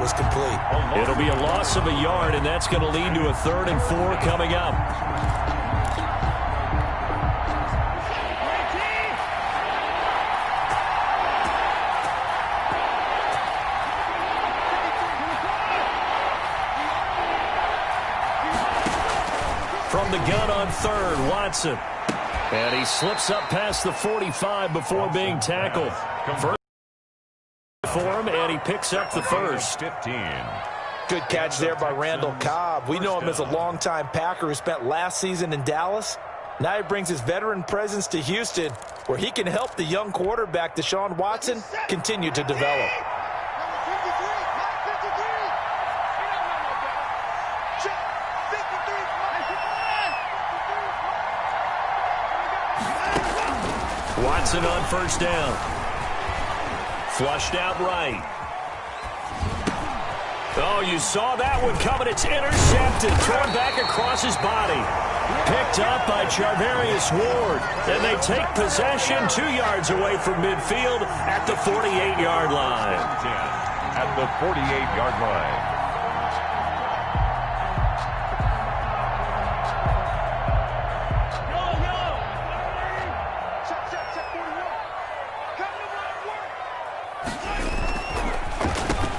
was complete. It'll be a loss of a yard, and that's going to lead to a 3rd and 4 coming up. From the gun on 3rd, Watson. And he slips up past the 45 before being tackled. First for him, and he picks up the first. 15. Good catch there by Randall Cobb. We know him as a longtime Packer who spent last season in Dallas. Now he brings his veteran presence to Houston, where he can help the young quarterback, Deshaun Watson, continue to develop. Watson on first down. Flushed out right. Oh, you saw that one coming. It's intercepted. Thrown back across his body. Picked up by Charvarius Ward. And they take possession 2 yards away from midfield at the 48-yard line. At the 48-yard line.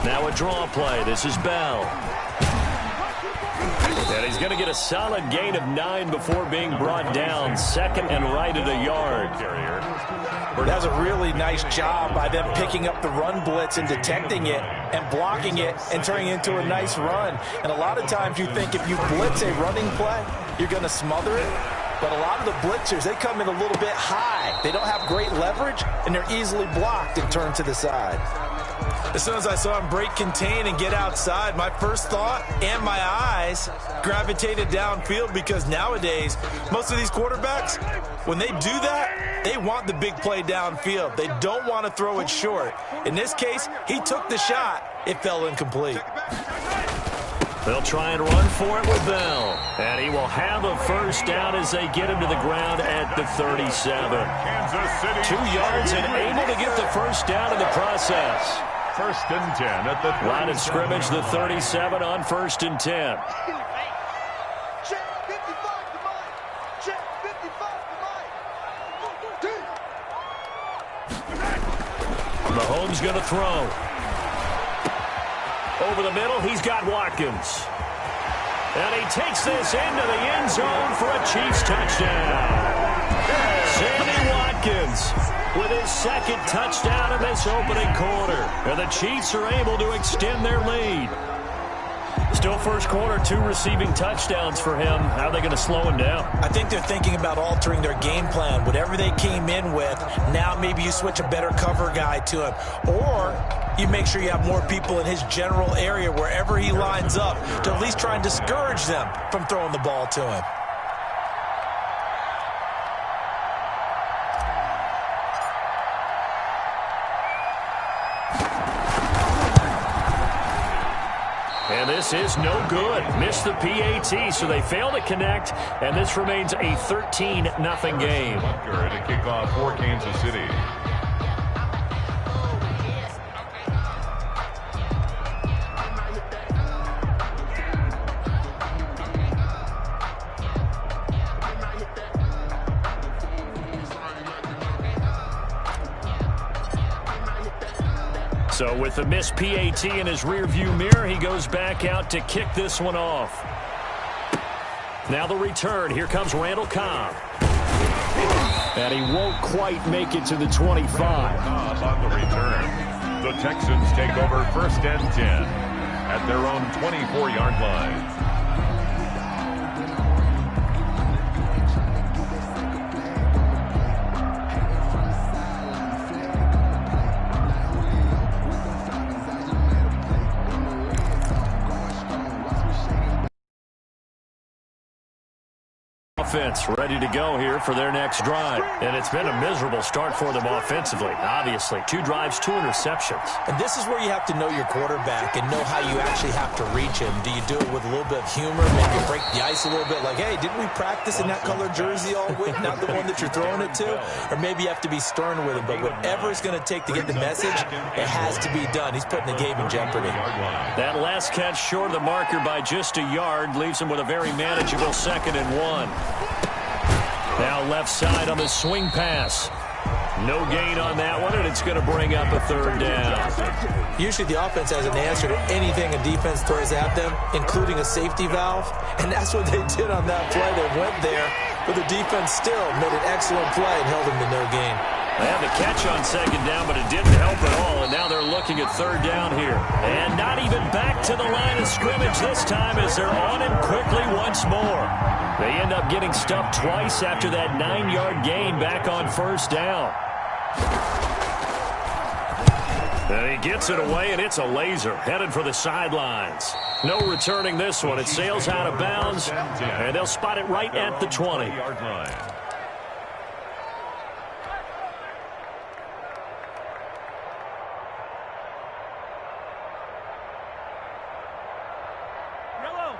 Now a draw play. This is Bell. And he's going to get a solid gain of 9 before being brought down. 2nd and right at a yard. That's a really nice job by them picking up the run blitz and detecting it and blocking it and turning it into a nice run. And a lot of times you think if you blitz a running play, you're going to smother it. But a lot of the blitzers, they come in a little bit high. They don't have great leverage, and they're easily blocked and turned to the side. As soon as I saw him break contain and get outside, my first thought and my eyes gravitated downfield, because nowadays, most of these quarterbacks, when they do that, they want the big play downfield. They don't want to throw it short. In this case, he took the shot. It fell incomplete. They'll try and run for it with Bell. And he will have a first down as they get him to the ground at the 37. 2 yards and able to get the first down in the process. 1st and 10 at the 37. Line of scrimmage, the 37 on 1st and 10. Mahomes going to throw. Over the middle, he's got Watkins. And he takes this into the end zone for a Chiefs touchdown. Sammy Watkins with his 2nd touchdown in this opening quarter. And the Chiefs are able to extend their lead. Still first quarter, 2 receiving touchdowns for him. How are they going to slow him down? I think they're thinking about altering their game plan. Whatever they came in with, now maybe you switch a better cover guy to him. Or you make sure you have more people in his general area wherever he lines up to at least try and discourage them from throwing the ball to him. And this is no good. Missed the PAT, so they fail to connect, and this remains a 13-0 game. To kick off for Kansas City. So with the missed PAT in his rearview mirror, he goes back out to kick this one off. Now the return. Here comes Randall Cobb. And he won't quite make it to the 25. Cobb on the return. The Texans take over 1st and 10 at their own 24-yard line. offense ready to go here for their next drive. And it's been a miserable start for them offensively. Obviously, 2 drives, 2 interceptions. And this is where you have to know your quarterback and know how you actually have to reach him. Do you do it with a little bit of humor, maybe break the ice a little bit, like, hey, didn't we practice in that color jersey all week, not the one that you're throwing it to? Or maybe you have to be stern with him. But whatever it's going to take to get the message, it has to be done. He's putting the game in jeopardy. That last catch short of the marker by just a yard leaves him with a very manageable 2nd and 1. Now left side on the swing pass. No gain on that one, and it's going to bring up a 3rd down. Usually the offense has an answer to anything a defense throws at them, including a safety valve, and that's what they did on that play. They went there, but the defense still made an excellent play and held them to no gain. They had the catch on 2nd down, but it didn't help at all, and now they're looking at 3rd down here. And not even back to the line of scrimmage this time as they're on him quickly once more. They end up getting stuffed twice after that 9-yard gain back on 1st down. And he gets it away, and it's a laser headed for the sidelines. No returning this one. It sails out of bounds, and they'll spot it right at the 20.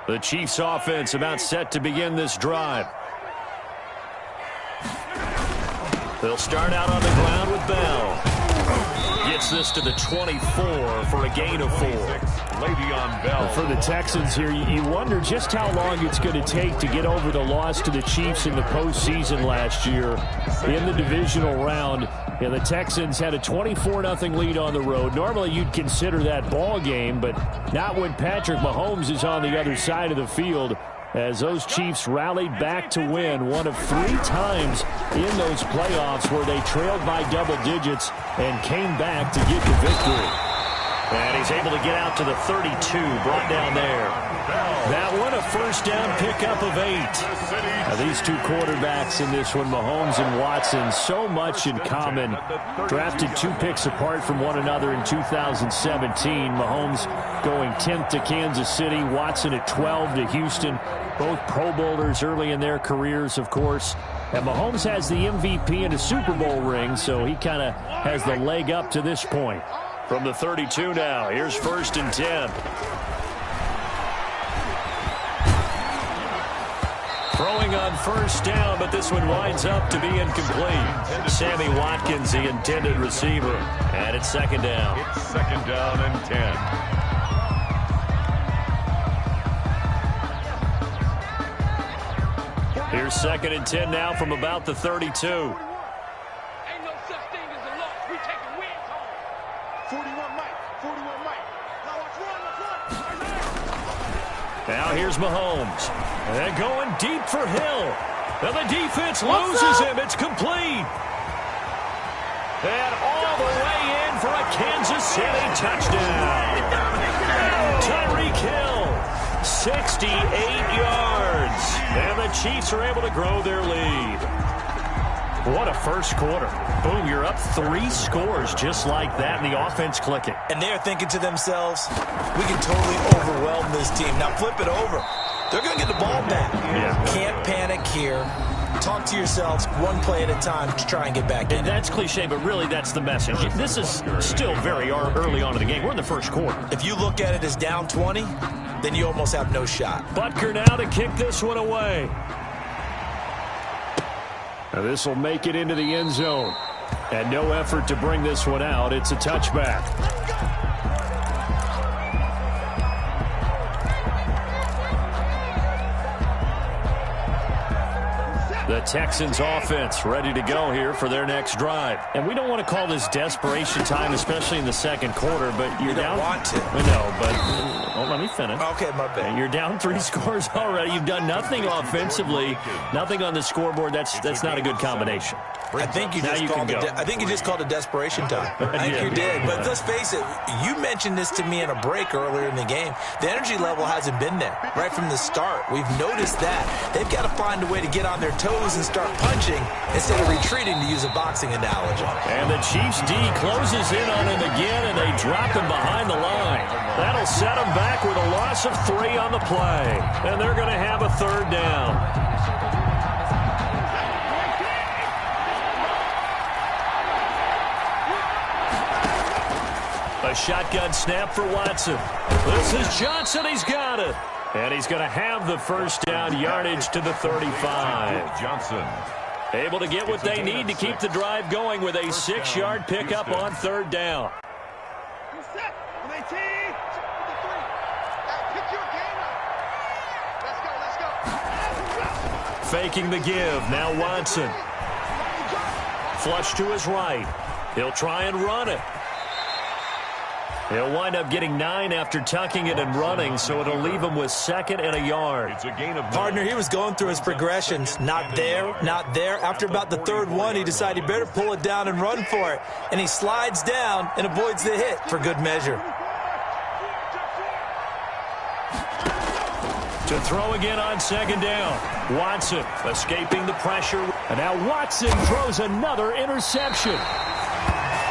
The Chiefs offense about set to begin this drive. They'll start out on the ground with Bell. Gets this to the 24 for a gain of 4. Le'Veon Bell. For the Texans here, you wonder just how long it's going to take to get over the loss to the Chiefs in the postseason last year in the divisional round. And the Texans had a 24-0 lead on the road. Normally you'd consider that ball game, but not when Patrick Mahomes is on the other side of the field, as those Chiefs rallied back to win one of 3 times in those playoffs where they trailed by double digits and came back to get the victory. And he's able to get out to the 32, brought down there. That one, a 1st down pickup of 8. Now, these 2 quarterbacks in this one, Mahomes and Watson, so much in common. Drafted 2 picks apart from one another in 2017. Mahomes going 10th to Kansas City, Watson at 12 to Houston. Both Pro Bowlers early in their careers, of course. And Mahomes has the MVP and a Super Bowl ring, so he kind of has the leg up to this point. From the 32 now, here's 1st and 10. Throwing on 1st down, but this one winds up to be incomplete. Sammy Watkins, the intended receiver. And it's 2nd down. It's 2nd down and 10. Here's 2nd and 10 now from about the 32. Now here's Mahomes. And they're going deep for Hill. And the defense loses him. It's complete. And all the way in for a Kansas City touchdown. Tyreek Hill, 68 yards. And the Chiefs are able to grow their lead. What a 1st quarter. Boom, you're up 3 scores just like that, and the offense clicking. And they're thinking to themselves, we can totally overwhelm this team. Now flip it over. They're going to get the ball back. Yeah. Can't panic here. Talk to yourselves 1 play at a time to try and get back in. And that's cliche, but really that's the message. This is still very early on in the game. We're in the 1st quarter. If you look at it as down 20, then you almost have no shot. Butker now to kick this one away. Now this will make it into the end zone. And no effort to bring this one out. It's a touchback. The Texans offense ready to go here for their next drive. And we don't want to call this desperation time, especially in the 2nd quarter, but you're down. You don't want to. I know, but let me finish. Okay, my bad. You're down 3 scores already. You've done nothing offensively, nothing on the scoreboard. That's not a good combination. I think you just called it desperation time. I think you did. But let's face it, you mentioned this to me in a break earlier in the game. The energy level hasn't been there right from the start. We've noticed that. They've got to find a way to get on their toes and start punching instead of retreating, to use a boxing analogy. And the Chiefs D closes in on him again, and they drop him behind the line. That'll set him back with a loss of 3 on the play. And they're going to have a 3rd down. A shotgun snap for Watson. This is Johnson. He's got it. And he's going to have the first down, yardage to the 35. Johnson. Able to get what they need to keep the drive going with a 6-yard pickup on third down. Faking the give. Now Watson. Flush to his right. He'll try and run it. He'll wind up getting 9 after tucking it and running, so it'll leave him with 2nd and a yard. It's a gain of Partner, he was going through his progressions. Not there, not there. After about the third one, he decided he better pull it down and run for it. And he slides down and avoids the hit for good measure. To throw again on 2nd down. Watson escaping the pressure. And now Watson throws another interception.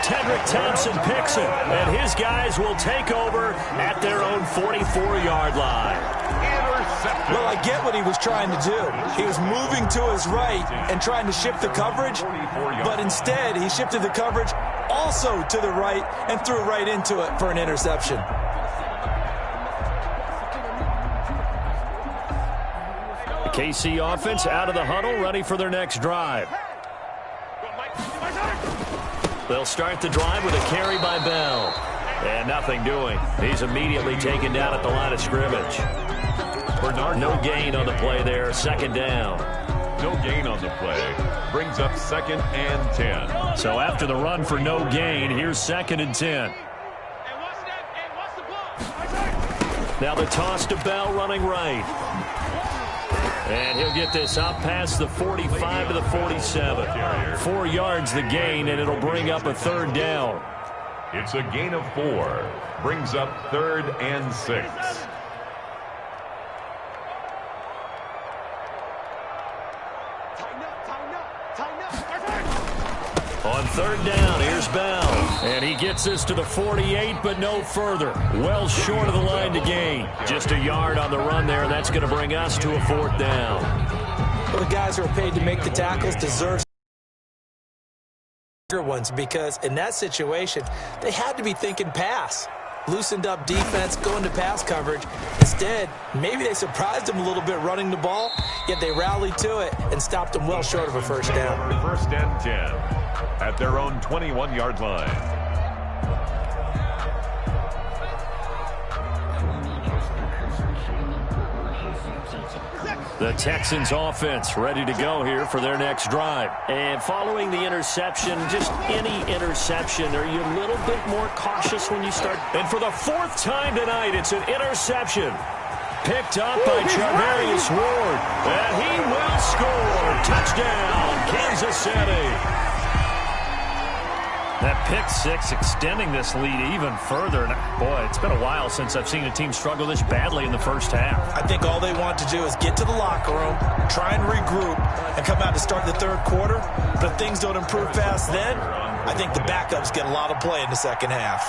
Tedrick Thompson picks it, and his guys will take over at their own 44-yard line. Well, I get what he was trying to do. He was moving to his right and trying to shift the coverage, but instead he shifted the coverage also to the right and threw right into it for an interception. KC offense out of the huddle, ready for their next drive. They'll start the drive with a carry by Bell. And nothing doing. He's immediately taken down at the line of scrimmage. Bernard, no gain on the play there. 2nd down. No gain on the play. Brings up 2nd and 10. So after the run for no gain, here's 2nd and 10. Now the toss to Bell running right. And he'll get this out past the 45 to the 47. 4 yards the gain, and it'll bring up a 3rd down. It's a gain of 4. Brings up 3rd and 6. On 3rd down, here's Bell. And he gets this to the 48, but no further. Well short of the line to gain. Just a yard on the run there, and that's going to bring us to a 4th down. Well, the guys who are paid to make the tackles deserve bigger ones, because in that situation, they had to be thinking pass. Loosened up defense, going to pass coverage. Instead, maybe they surprised them a little bit running the ball, yet they rallied to it and stopped them well short of a 1st down. 1st and 10 at their own 21-yard line. The Texans offense ready to go here for their next drive. And following the interception, just any interception, are you a little bit more cautious when you start? And for the 4th time tonight, it's an interception. Picked up by Charvarius Ward. And he will score. Touchdown, Kansas City. That pick 6 extending this lead even further. Boy, it's been a while since I've seen a team struggle this badly in the 1st half. I think all they want to do is get to the locker room, try and regroup, and come out to start the 3rd quarter. But if things don't improve fast then, I think the backups get a lot of play in the 2nd half.